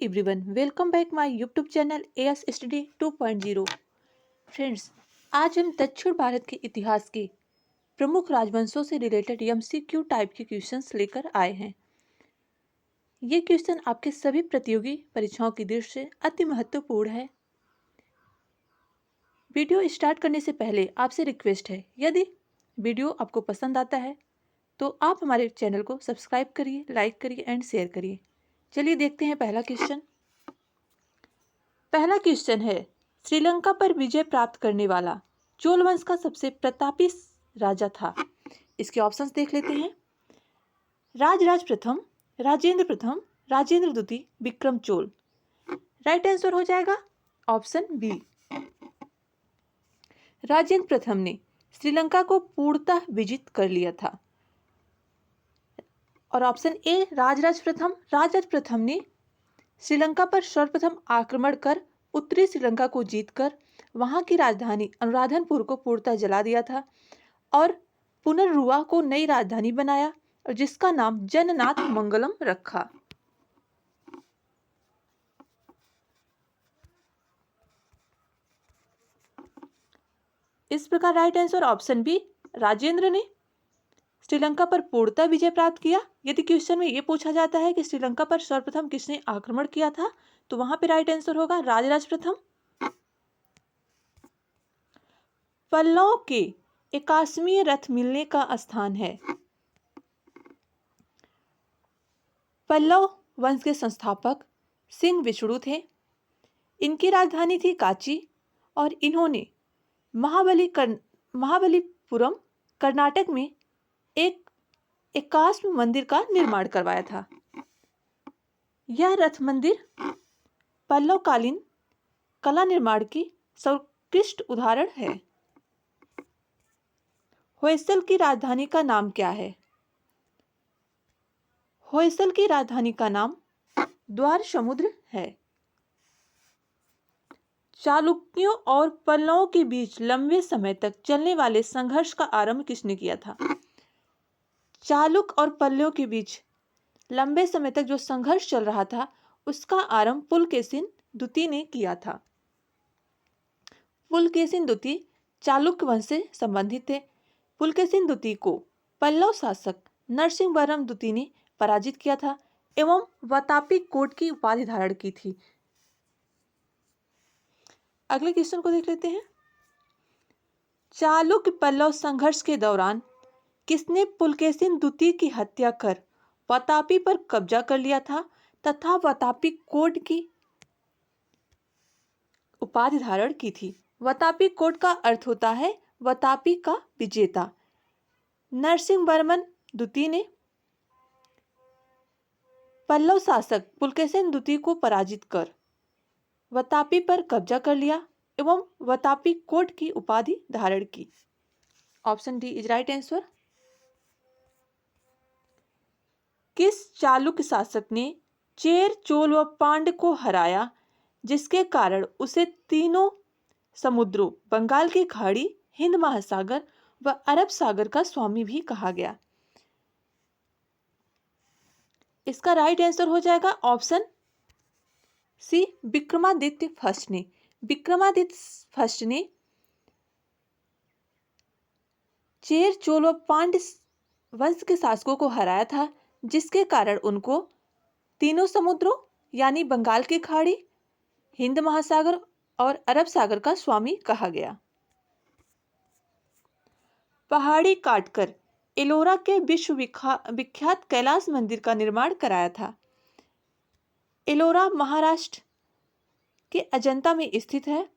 Everyone, welcome back my YouTube channel as study 2.0। Friends, आज हम दक्षिण भारत के इतिहास के प्रमुख राजवंशों से रिलेटेड एमसीक्यू टाइप के क्वेश्चंस लेकर आए हैं। ये क्वेश्चन आपके सभी प्रतियोगी परीक्षाओं की दृष्टि से अति महत्वपूर्ण है। वीडियो स्टार्ट करने से पहले आपसे रिक्वेस्ट है, यदि वीडियो आपको पसंद आता है तो आप हमारे चैनल को सब्सक्राइब करिए, लाइक करिए एंड शेयर करिए। चलिए देखते हैं पहला क्वेश्चन। पहला क्वेश्चन है, श्रीलंका पर विजय प्राप्त करने वाला चोल वंश का सबसे प्रतापी राजा था। इसके ऑप्शंस देख लेते हैं। राजराज प्रथम, राजेंद्र प्रथम, राजेंद्र द्वितीय, विक्रम चोल। राइट आंसर हो जाएगा ऑप्शन बी। राजेंद्र प्रथम ने श्रीलंका को पूर्णतः विजित कर लिया था। और ऑप्शन ए, राजराज प्रथम ने श्रीलंका पर सर्वप्रथम आक्रमण कर उत्तरी श्रीलंका को जीतकर वहां की राजधानी अनुराधनपुर को पूर्णतः जला दिया था और पुनर्रुवा को नई राजधानी बनाया और जिसका नाम जननाथ मंगलम रखा। इस प्रकार right answer option B, Rajendra ने श्रीलंका पर पूर्णतः विजय प्राप्त किया। यदि क्वेश्चन में यह पूछा जाता है कि श्रीलंका पर सर्वप्रथम किसने आक्रमण किया था, तो वहां पे राइट आंसर होगा राजराज प्रथम। पल्लव के 81वें रथ मिलने का स्थान है। पल्लव वंश के संस्थापक सिंह विष्णु थे। इनकी राजधानी थी कांची और इन्होंने महाबलीपुरम कर्नाटक में एक एकाश्म मंदिर का निर्माण करवाया था। यह रथ मंदिर पल्लवकालीन कला निर्माण की सर्वोत्कृष्ट उदाहरण है। होयसल की राजधानी का नाम क्या है? होयसल की राजधानी का नाम द्वार समुद्र है। चालुक्यों और पल्लवों के बीच लंबे समय तक चलने वाले संघर्ष का आरंभ किसने किया था? चालुक और पल्लवों के बीच लंबे समय तक जो संघर्ष चल रहा था उसका आरंभ पुलकेशिन द्वितीय ने किया था। पुलकेशिन द्वितीय चालुक्य वंश से संबंधित थे। पुलकेशिन द्वितीय को पल्लव शासक नरसिंहवर्मन द्वितीय ने पराजित किया था एवं वातापी कोट की उपाधि धारण की थी। अगले क्वेश्चन को देख लेते हैं। चालुक्य पल्लव संघर्ष के दौरान किसने पुलकेशिन द्वितीय की हत्या कर वातापी पर कब्जा कर लिया था तथा वातापी कोट की उपाधि धारण की थी? वातापी कोट का अर्थ होता है वातापी का विजेता। नरसिंहवर्मन द्वितीय ने पल्लव शासक पुलकेशिन द्वितीय को पराजित कर वातापी पर कब्जा कर लिया एवं वातापी कोट की उपाधि धारण की। Option D is right answer. किस चालुक्य शासक ने चेर, चोल व पांड्य को हराया जिसके कारण उसे तीनों समुद्रों बंगाल की खाड़ी, हिंद महासागर व अरब सागर का स्वामी भी कहा गया? इसका राइट आंसर हो जाएगा ऑप्शन सी, विक्रमादित्य फर्स्ट ने। विक्रमादित्य फर्स्ट ने चेर, चोल व पांड्य वंश के शासकों को हराया था जिसके कारण उनको तीनों समुद्रों यानी बंगाल की खाड़ी, हिंद महासागर और अरब सागर का स्वामी कहा गया। पहाड़ी काटकर एलोरा के विश्व विख्यात कैलाश मंदिर का निर्माण कराया था। एलोरा महाराष्ट्र के अजंता में स्थित है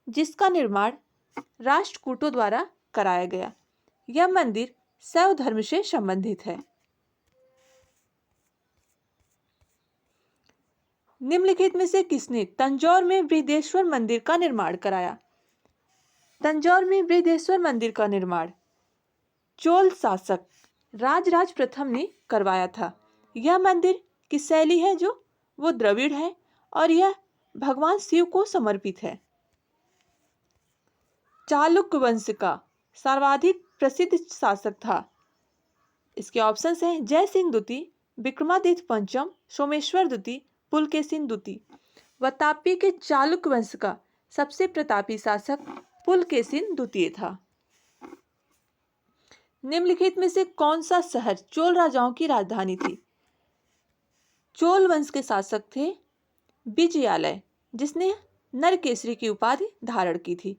जिसका निर्माण राष्ट्रकूटों द्वारा कराया गया। यह मंदिर शैव धर्म से संबंधित है। निम्नलिखित में से किसने तंजौर में बृहदेश्वर मंदिर का निर्माण कराया? तंजौर में बृहदेश्वर मंदिर का निर्माण चोल शासक राजराज प्रथम ने करवाया था। यह मंदिर की शैली है जो वो द्रविड़ है और यह भगवान शिव को समर्पित है। चालुक्य वंश का सर्वाधिक प्रसिद्ध शासक था। इसके ऑप्शंस हैं जय सिंह द्वितीय, विक्रमादित्य पंचम, सोमेश्वर द्वितीय, पुलकेशिन द्वितीय। वातापी के चालुक्य वंश का सबसे प्रतापी शासक पुलकेशिन द्वितीय था। निम्नलिखित में से कौन सा शहर चोल राजाओं की राजधानी थी? चोल वंश के शासक थे विजयालय, जिसने नरकेसरी की उपाधि धारण की थी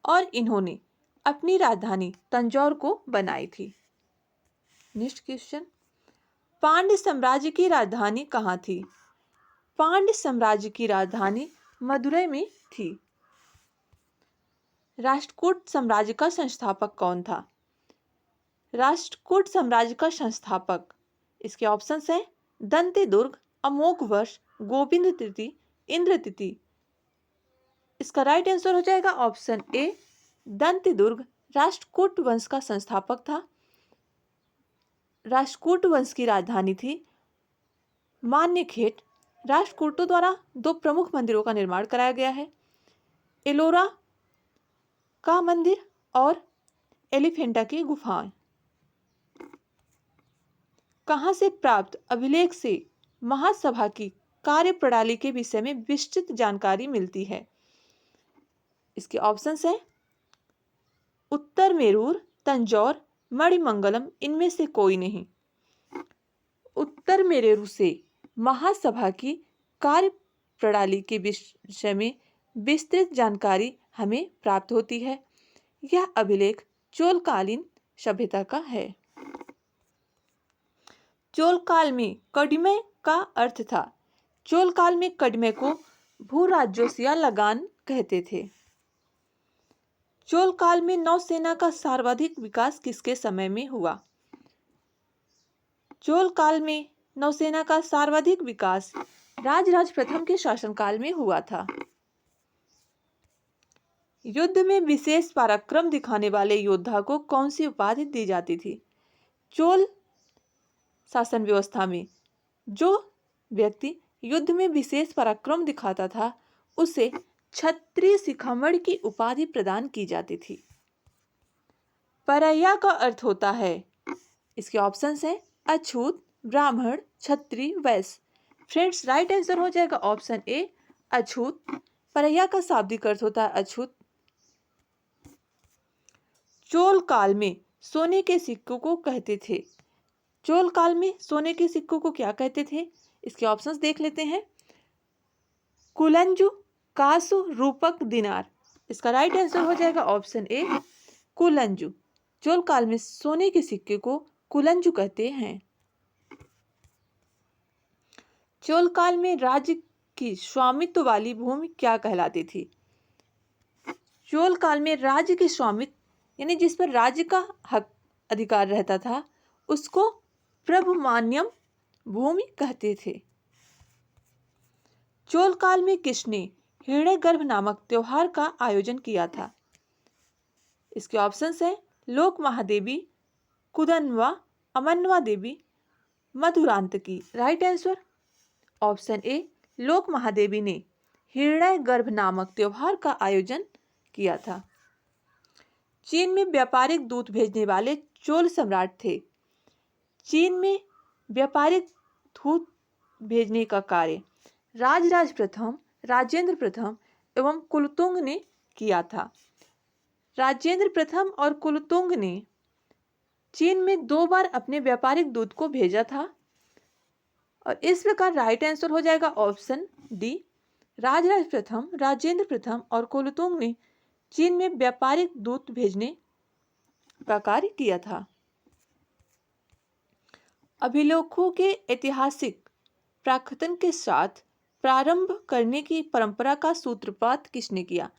और इन्होंने अपनी राजधानी तंजौर को बनाई थी। नेक्स्ट क्वेश्चन, पांड्य साम्राज्य की राजधानी कहाँ थी? पांड्य साम्राज्य की राजधानी मदुरै में थी। राष्ट्रकूट साम्राज्य का संस्थापक कौन था? राष्ट्रकूट साम्राज्य का संस्थापक, इसके ऑप्शंस हैं दंतेदुर्ग, अमोघवर्ष, गोविंद तृतीय, इंद्र तृतीय। इसका राइट आंसर हो जाएगा ऑप्शन ए, दंतेदुर्ग राष्ट्रकूट वंश का संस्थापक था। राष्ट्रकूट वंश की राजधानी थी मान्यखेट। राष्ट्रकूटों द्वारा दो प्रमुख मंदिरों का निर्माण कराया गया है, एलोरा का मंदिर और एलिफेंटा की गुफाएं। कहां से प्राप्त अभिलेख से महासभा की कार्यप्रणाली के विषय में विस्तृत जानकारी मिलती है? इसके ऑप्शंस हैं उत्तर मेरूर, तंजौर, मणिमंगलम, इनमें से कोई नहीं। उत्तर मेरूर से महासभा की कार्यप्रणाली के विषय में विस्तृत जानकारी हमें प्राप्त होती है। यह अभिलेख चोलकालीन सभ्यता का है। चोल काल में कडिमे का अर्थ था। चोल काल में कडिमे को भू राजस्व या लगान कहते थे। चोल काल में नौसेना का सर्वाधिक विकास किसके समय में हुआ? चोल काल में नौसेना का सर्वाधिक विकास राजराज प्रथम के शासनकाल में हुआ था। युद्ध में विशेष पराक्रम दिखाने वाले योद्धा को कौन सी उपाधि दी जाती थी? चोल शासन व्यवस्था में जो व्यक्ति युद्ध में विशेष पराक्रम दिखाता था उसे क्षत्रिय शिखामणि की उपाधि प्रदान की जाती थी। परैया का अर्थ होता है, इसके ऑप्शंस हैं अछूत, ब्राह्मण, क्षत्रिय, वैश्य। फ्रेंड्स, राइट आंसर हो जाएगा ऑप्शन ए, अछूत। परैया का शाब्दिक अर्थ होता है अछूत। चोल काल में सोने के सिक्कों को कहते थे। चोल काल में सोने के सिक्कों को क्या कहते थे? इसके ऑप्शंस देख लेते हैं। कुलंजु, कासु, रूपक, दिनार। इसका राइट आंसर हो जाएगा ऑप्शन ए, कुलंजु। चोल काल में सोने के सिक्के को कुलंजु कहते हैं। चोल काल में राज्य की स्वामित्व वाली भूमि क्या कहलाती थी? चोल काल में राज्य की स्वामित्व यानी जिस पर राज्य का हक अधिकार रहता था उसको प्रभुमान्यम भूमि कहते थे। चोल काल में किसने हिरण्यगर्भ नामक त्योहार का आयोजन किया था? इसके ऑप्शंस हैं लोक महादेवी, कुदनवा, अमनवा देवी, मधुरांतकी। राइट आंसर ऑप्शन ए, लोक महादेवी ने हिरण्यगर्भ नामक त्योहार का आयोजन किया था। चीन में व्यापारिक दूत भेजने वाले चोल सम्राट थे। चीन में व्यापारिक दूत भेजने का कार्य राजराज प्रथम, राजेंद्र प्रथम एवं कुलोत्तुंग ने किया था। राजेंद्र प्रथम और कुलोत्तुंग ने चीन में 2 बार अपने व्यापारिक दूत को भेजा था और इस प्रकार राइट आंसर हो जाएगा ऑप्शन डी, राजराज प्रथम, राजेंद्र प्रथम और कुलोत्तुंग ने चीन में व्यापारिक दूत भेजने का कार्य किया था। अभिलेखों के ऐतिहासिक प्राकथन के साथ प्रारंभ करने की परंपरा का सूत्रपात किसने किया?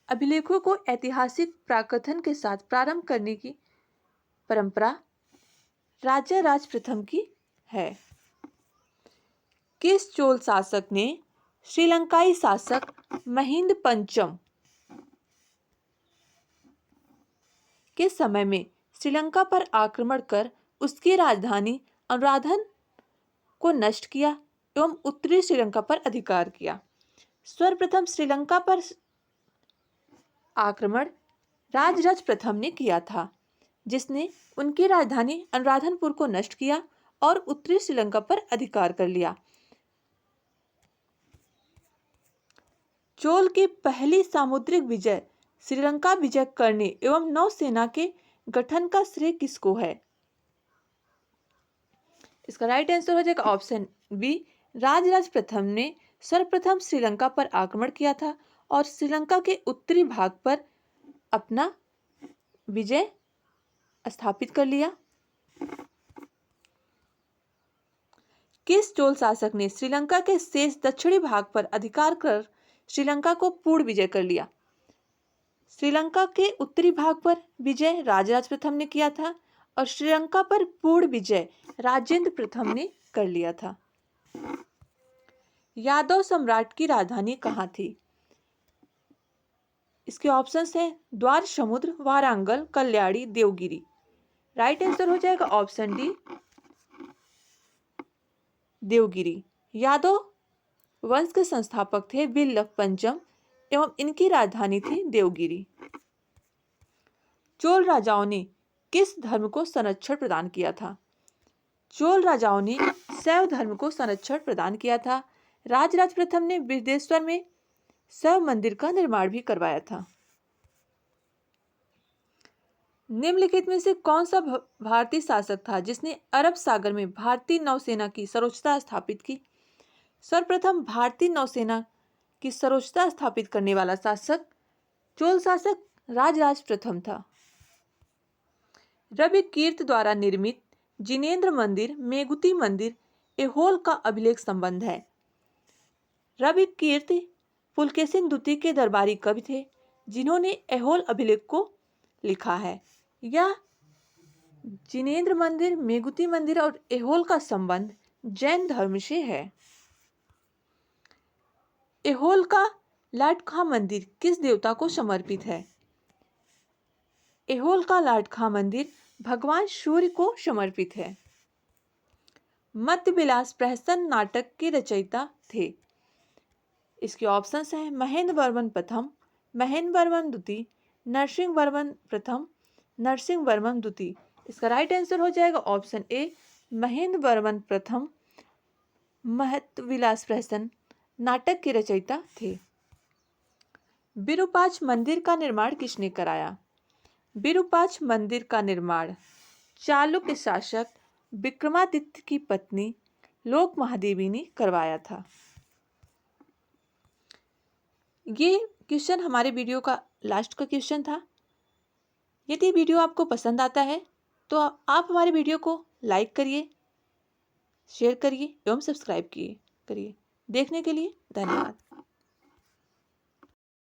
अभिलेखों को ऐतिहासिक प्राकथन के साथ प्रारंभ करने की परंपरा राजा राज प्रथम की है। किस चोल शासक ने श्रीलंकाई शासक महिंद पंचम के समय में श्रीलंका पर आक्रमण कर उसकी राजधानी अनुराधन को नष्ट किया एवं उत्तरी श्रीलंका पर अधिकार किया? सर्वप्रथम श्रीलंका पर आक्रमण राजराज प्रथम ने किया था, जिसने उनकी राजधानी अनुराधनपुर को नष्ट किया और उत्तरी श्रीलंका पर अधिकार कर लिया। चोल की पहली सामुद्रिक विजय, श्रीलंका विजय करने एवं नौसेना के गठन का श्रेय किसको है? इसका राइट आंसर हो जाएगा ऑप्शन बी, राजराज प्रथम ने सर्वप्रथम श्रीलंका पर आक्रमण किया था और श्रीलंका के उत्तरी भाग पर अपना विजय स्थापित कर लिया। किस चोल शासक ने श्रीलंका के शेष दक्षिणी भाग पर अधिकार कर श्रीलंका को पूर्ण विजय कर लिया? श्रीलंका के उत्तरी भाग पर विजय राजराज प्रथम ने किया था और श्रीलंका पर पूर्ण विजय राजेंद्र प्रथम ने कर लिया था। यादव सम्राट की राजधानी कहाँ थी? इसके ऑप्शंस हैं द्वार समुद्र, वारंगल, कल्याणी, देवगिरी। राइट आंसर हो जाएगा ऑप्शन डी, देवगिरी। यादव वंश के संस्थापक थे बिल्लभ पंचम एवं इनकी राजधानी थी देवगिरी। चोल राजाओं ने किस धर्म को संरक्षण प्रदान किया था? चोल राजाओं ने शैव धर्म को संरक्षण प्रदान किया था। राजराज प्रथम ने बृहदेश्वर में शैव मंदिर का निर्माण भी करवाया था। निम्नलिखित में से कौन सा भारतीय शासक था जिसने अरब सागर में भारतीय नौसेना की सर्वोच्चता स्थापित की? सर्वप्रथम भारतीय नौसेना की सर्वोच्चता स्थापित करने वाला शासक चोल शासक राजराज प्रथम था। रवि कीर्त द्वारा निर्मित जिनेंद्र मंदिर, मेगुती मंदिर, ऐहोल का अभिलेख संबंध है। रवि कीर्त पुलकेशिन द्वितीय के दरबारी कवि थे जिन्होंने ऐहोल अभिलेख को लिखा है। यह जिनेंद्र मंदिर, मेगुती मंदिर और ऐहोल का संबंध जैन धर्म से है। ऐहोल का लाडखा मंदिर किस देवता को समर्पित है? ऐहोल का लाडखा मंदिर भगवान सूर्य को समर्पित है। मध्य विलास प्रहसन नाटक के रचयिता थे। इसके ऑप्शंस हैं महेंद्र वर्मन प्रथम, महेंद्र वर्मन द्वितीय, नरसिंह वर्मन प्रथम, नरसिंह वर्मन द्वितीय। इसका राइट आंसर हो जाएगा ऑप्शन ए, महेंद्र वर्मन प्रथम महत विलास प्रहसन नाटक के रचयिता थे। विरूपाक्ष मंदिर का निर्माण किसने कराया? विरूपाक्ष मंदिर का निर्माण चालुक्य शासक विक्रमादित्य की पत्नी लोक महादेवी ने करवाया था। ये क्वेश्चन हमारे वीडियो का लास्ट का क्वेश्चन था। यदि वीडियो आपको पसंद आता है तो आप हमारे वीडियो को लाइक करिए, शेयर करिए एवं सब्सक्राइब करिए। देखने के लिए धन्यवाद।